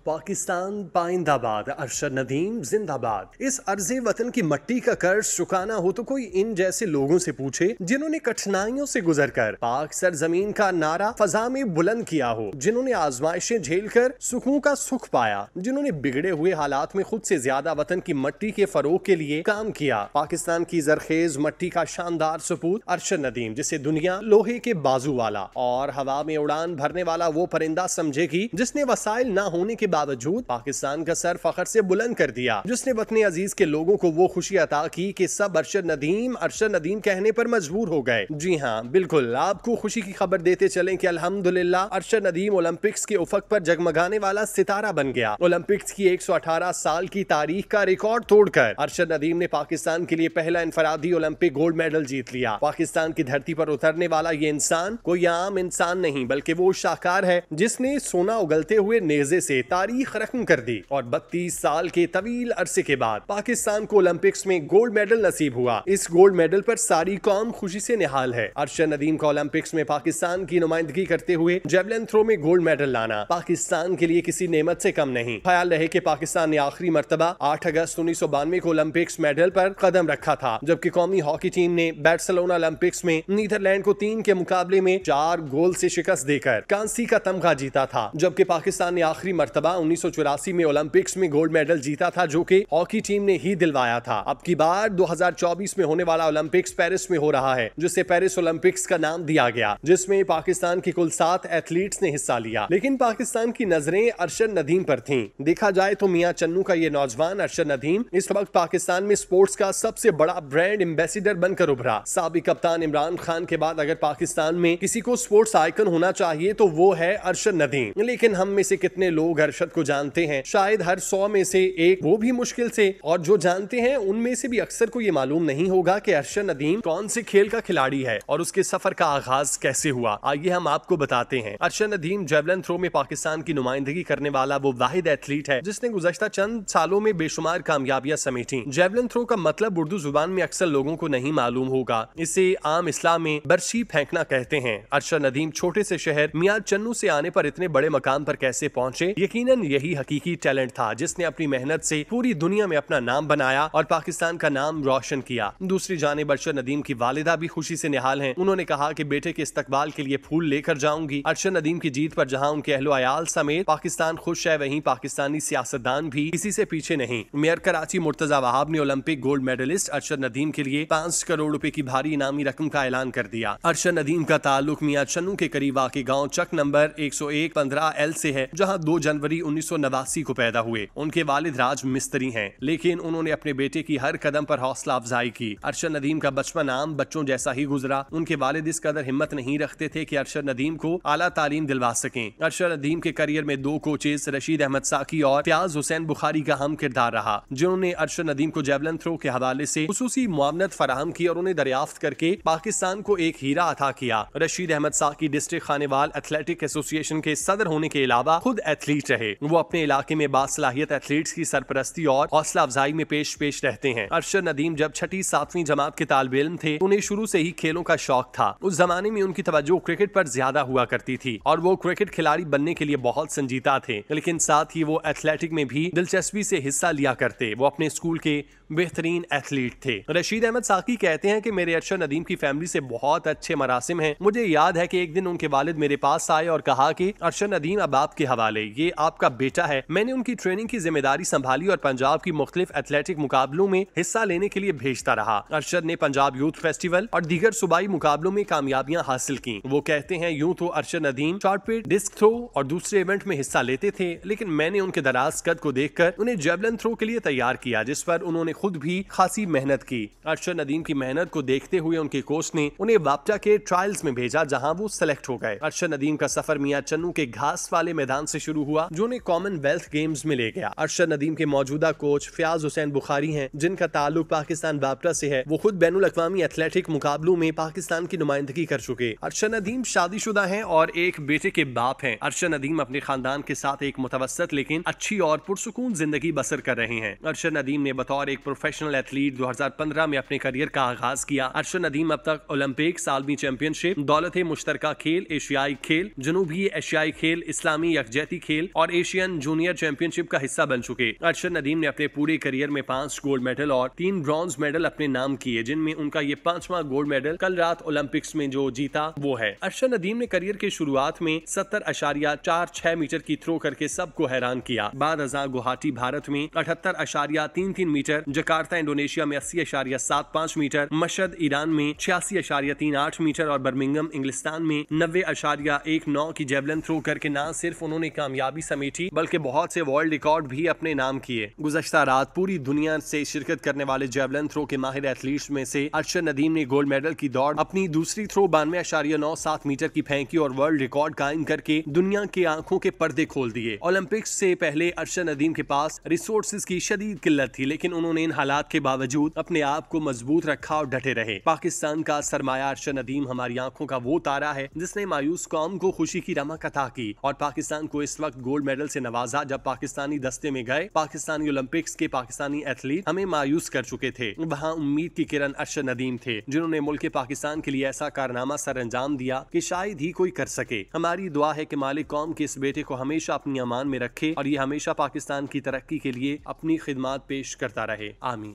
पाकिस्तान पाइंदाबाद, अरशद नदीम जिंदाबाद। इस अर्ज़े वतन की मट्टी का कर्ज चुकाना हो तो कोई इन जैसे लोगों से पूछे जिन्होंने कठिनाइयों से गुजरकर पाक सरजमीन का नारा फजा में बुलंद किया हो, जिन्होंने आजमाइशें झेलकर सुखों का सुख पाया, जिन्होंने बिगड़े हुए हालात में खुद से ज्यादा वतन की मट्टी के फरोग के लिए काम किया। पाकिस्तान की जरखेज मट्टी का शानदार सपूत अरशद नदीम, जिसे दुनिया लोहे के बाजू वाला और हवा में उड़ान भरने वाला वो परिंदा समझेगी जिसने वसाइल न होने के बावजूद पाकिस्तान का सर फखर से बुलंद कर दिया, जिसने वतन अजीज के लोगों को वो खुशी अता की कि सब अरशद नदीम कहने पर मजबूर हो गए। जी हाँ, बिल्कुल आपको खुशी की खबर देते चलें कि अल्हम्दुलिल्लाह अरशद नदीम ओलंपिक्स के उफक पर जगमगाने वाला सितारा बन गया। ओलंपिक्स की 118 साल की तारीख का रिकॉर्ड तोड़कर अरशद नदीम ने पाकिस्तान के लिए पहला इनफरादी ओलंपिक गोल्ड मेडल जीत लिया। पाकिस्तान की धरती पर उतरने वाला ये इंसान कोई आम इंसान नहीं बल्कि वो शाहकार है जिसने सोना उगलते हुए नेज़े से तारीख रकम कर दी और 32 साल के तवील अरसे के बाद पाकिस्तान को ओलंपिक्स में गोल्ड मेडल नसीब हुआ। इस गोल्ड मेडल पर सारी कौम खुशी से निहाल है। अरशद नदीम का ओलंपिक्स में पाकिस्तान की नुमाइंदगी करते हुए जेवलिन थ्रो में गोल्ड मेडल लाना पाकिस्तान के लिए किसी नेमत से कम नहीं। ख्याल रहे कि पाकिस्तान ने आखिरी मर्तबा 8 अगस्त 1992 को ओलंपिक्स मेडल पर कदम रखा था, जबकि कौमी हॉकी टीम ने बार्सिलोना ओलंपिक्स में नीदरलैंड को 3 के मुकाबले में 4 गोल से शिकस्त देकर कांसी का तमगा जीता था। जबकि पाकिस्तान ने आखिरी मर्तबा 1984 में ओलंपिक्स में गोल्ड मेडल जीता था, जो कि हॉकी टीम ने ही दिलवाया था। अब की बार 2024 में होने वाला ओलंपिक्स पेरिस में हो रहा है, जिसे पेरिस ओलंपिक्स का नाम दिया गया, जिसमें पाकिस्तान की कुल 7 एथलीट्स ने हिस्सा लिया। लेकिन पाकिस्तान की नजरें अरशद नदीम पर थीं। देखा जाए तो मियां चन्नू का ये नौजवान अरशद नदीम इस वक्त पाकिस्तान में स्पोर्ट्स का सबसे बड़ा ब्रांड एम्बेसडर बनकर उभरा। साबिक कप्तान इमरान खान के बाद अगर पाकिस्तान में किसी को स्पोर्ट्स आइकन होना चाहिए तो वो है अरशद नदीम। लेकिन हम में से कितने लोग अरशद को जानते हैं? शायद हर 100 में से एक, वो भी मुश्किल से। और जो जानते हैं उनमें से भी अक्सर को ये मालूम नहीं होगा कि अरशद नदीम कौन से खेल का खिलाड़ी है और उसके सफर का आगाज कैसे हुआ। आइए हम आपको बताते हैं। अरशद नदीम जेवलिन थ्रो में पाकिस्तान की नुमाइंदगी करने वाला वो वाहिद एथलीट है जिसने गुज़श्ता चंद सालों में बेशुमार कामयाबियां समेटी। जेवलिन थ्रो का मतलब उर्दू जुबान में अक्सर लोगों को नहीं मालूम होगा। इसे आम इस्लाम में बर्शी फेंकना कहते हैं। अरशद नदीम छोटे से शहर मियां चन्नू से आने पर इतने बड़े मकाम पर कैसे पहुंचे? यकीनन यही हकीकी टैलेंट था जिसने अपनी मेहनत से पूरी दुनिया में अपना नाम बनाया और पाकिस्तान का नाम रोशन किया। दूसरी जानिब अरशद नदीम की वालिदा भी खुशी से निहाल हैं। उन्होंने कहा कि बेटे के इस्तकबाल के लिए फूल लेकर जाऊंगी। अरशद नदीम की जीत पर जहां उनके अहलो अयाल समेत पाकिस्तान खुश है, वहीं पाकिस्तानी सियासतदान भी किसी से पीछे नहीं। मेयर कराची मुर्तजा वहाब ने Olympic gold medalist Arshad Nadeem के लिए 5 करोड़ रुपए की भारी इनामी रकम का ऐलान कर दिया। अरशद नदीम का ताल्लुक मियां चन्नू के करीब वाक़े गाँव चक नंबर 101-15L से है, जहाँ 2 जनवरी 1989 को पैदा हुए। उनके वालिद राज मिस्त्री हैं, लेकिन उन्होंने अपने बेटे की हर कदम पर हौसला अफजाई की। अरशद नदीम का बचपन आम बच्चों जैसा ही गुजरा। उनके वालिद इस कदर हिम्मत नहीं रखते थे कि अरशद नदीम को आला तालीम दिलवा सकें। अरशद नदीम के करियर में 2 कोचेस रशीद अहमद साकी और फयाज हुसैन बुखारी का अहम किरदार रहा, जिन्होंने अरशद नदीम को जेवलिन थ्रो के हवाले से खुसूसी मुआवनत फराहम की और उन्हें दरियाफ्त करके पाकिस्तान को एक हीरा अता किया। रशीद अहमद साकी डिस्ट्रिक्ट खानेवाल एथलेटिक एसोसिएशन के सदर होने के अलावा खुद एथलीट रहे। वो अपने इलाके में बासलाहियत एथलीट्स की सरपरस्ती और हौसला अफजाई में पेश रहते हैं। अरशद नदीम जब 6ठी 7वीं जमात के तालिब इल्म थे, उन्हें शुरू से ही खेलों का शौक था। उस जमाने में उनकी तवज्जो क्रिकेट पर ज्यादा हुआ करती थी और वो क्रिकेट खिलाड़ी बनने के लिए बहुत संजीदा थे, लेकिन साथ ही वो एथलेटिक में भी दिलचस्पी से हिस्सा लिया करते। वो अपने स्कूल के बेहतरीन एथलीट थे। रशीद अहमद साकी कहते हैं कि मेरे अरशद नदीम की फैमिली से बहुत अच्छे मरासिम हैं। मुझे याद है कि एक दिन उनके वालिद मेरे पास आए और कहा कि अरशद नदीम अब आपके हवाले, ये आपका बेटा है। मैंने उनकी ट्रेनिंग की जिम्मेदारी संभाली और पंजाब की मुख्तलिफ एथलेटिक मुकाबलों में हिस्सा लेने के लिए भेजता रहा। अरशद ने पंजाब यूथ फेस्टिवल और दीगर सूबाई मुकाबलों में कामयाबियां हासिल की। वो कहते हैं, यूं तो Arshad Nadeem shot put, disc throw और दूसरे इवेंट में हिस्सा लेते थे, लेकिन मैंने उनके दराज कद को देखकर उन्हें जेवलिन थ्रो के लिए तैयार किया, जिस पर उन्होंने खुद भी खासी मेहनत की। अरशद नदीम की मेहनत को देखते हुए उनके कोच ने उन्हें वापटा के ट्रायल्स में भेजा, जहां वो सेलेक्ट हो गए। अरशद नदीम का सफर मियां चन्नू के घास वाले मैदान से शुरू हुआ, जो उन्हें कॉमनवेल्थ गेम्स में ले गया। अरशद नदीम के मौजूदा कोच फयाज हुसैन बुखारी हैं, जिनका ताल्लुक पाकिस्तान वापटा से है। वो खुद बैनुल अक़वामी एथलेटिक मुकाबलों में पाकिस्तान की नुमाइंदगी कर चुके। अरशद नदीम शादीशुदा हैं और एक बेटे के बाप हैं। अरशद नदीम अपने खानदान के साथ एक मुतवस्सत लेकिन अच्छी और पुरसुकून जिंदगी बसर कर रहे हैं। अरशद नदीम ने बतौर एक प्रोफेशनल एथलीट 2015 में अपने करियर का आगाज किया। अरशद नदीम अब तक ओलंपिक, आलमी चैंपियनशिप, दौलत मुश्तरका खेल, एशियाई खेल, जनूबी एशियाई खेल, इस्लामी यकजहती खेल और और एशियन जूनियर चैंपियनशिप का हिस्सा बन चुके। अरशद नदीम ने अपने पूरे करियर में 5 गोल्ड मेडल और 3 ब्रॉन्ज मेडल अपने नाम किए, जिनमें उनका ये 5वां गोल्ड मेडल कल रात ओलंपिक्स में जो जीता वो है। अरशद नदीम ने करियर के शुरुआत में 70.46 मीटर की थ्रो करके सबको हैरान किया। बाद अज़ां गुवाहाटी भारत में 78.33 मीटर, जकार्ता इंडोनेशिया में 80.75 मीटर, मशहद ईरान में 86.38 मीटर और बर्मिंघम इंग्लिस्तान में 90.19 की जेवलिन थ्रो करके न सिर्फ उन्होंने कामयाबी समेटी बल्कि बहुत से वर्ल्ड रिकॉर्ड भी अपने नाम किए। गुज़श्ता रात पूरी दुनिया से शिरकत करने वाले जेवलिन थ्रो के माहिर एथलीट्स में से अरशद नदीम ने गोल्ड मेडल की दौड़ अपनी दूसरी थ्रो 92.97 मीटर की फेंकी और वर्ल्ड रिकॉर्ड कायम करके दुनिया की आंखों के पर्दे खोल दिए। ओलंपिक्स से पहले अरशद नदीम के पास रिसोर्सेज की शदीद किल्लत थी, लेकिन उन्होंने इन हालात के बावजूद अपने आप को मजबूत रखा और डटे रहे। पाकिस्तान का सरमाया अरशद नदीम हमारी आंखों का वो तारा है जिसने मायूस कौम को खुशी की रमक अता की और पाकिस्तान को इस वक्त गोल्ड मेडल से नवाजा जब पाकिस्तानी दस्ते में गए। पाकिस्तानी ओलंपिक्स के पाकिस्तानी एथलीट हमें मायूस कर चुके थे। वहाँ उम्मीद की किरण अरशद नदीम थे, जिन्होंने मुल्क पाकिस्तान के लिए ऐसा कारनामा सर अंजाम दिया कि शायद ही कोई कर सके। हमारी दुआ है कि मालिक कौम के इस बेटे को हमेशा अपनी अमान में रखे और ये हमेशा पाकिस्तान की तरक्की के लिए अपनी खिदमत पेश करता रहे। आमीन।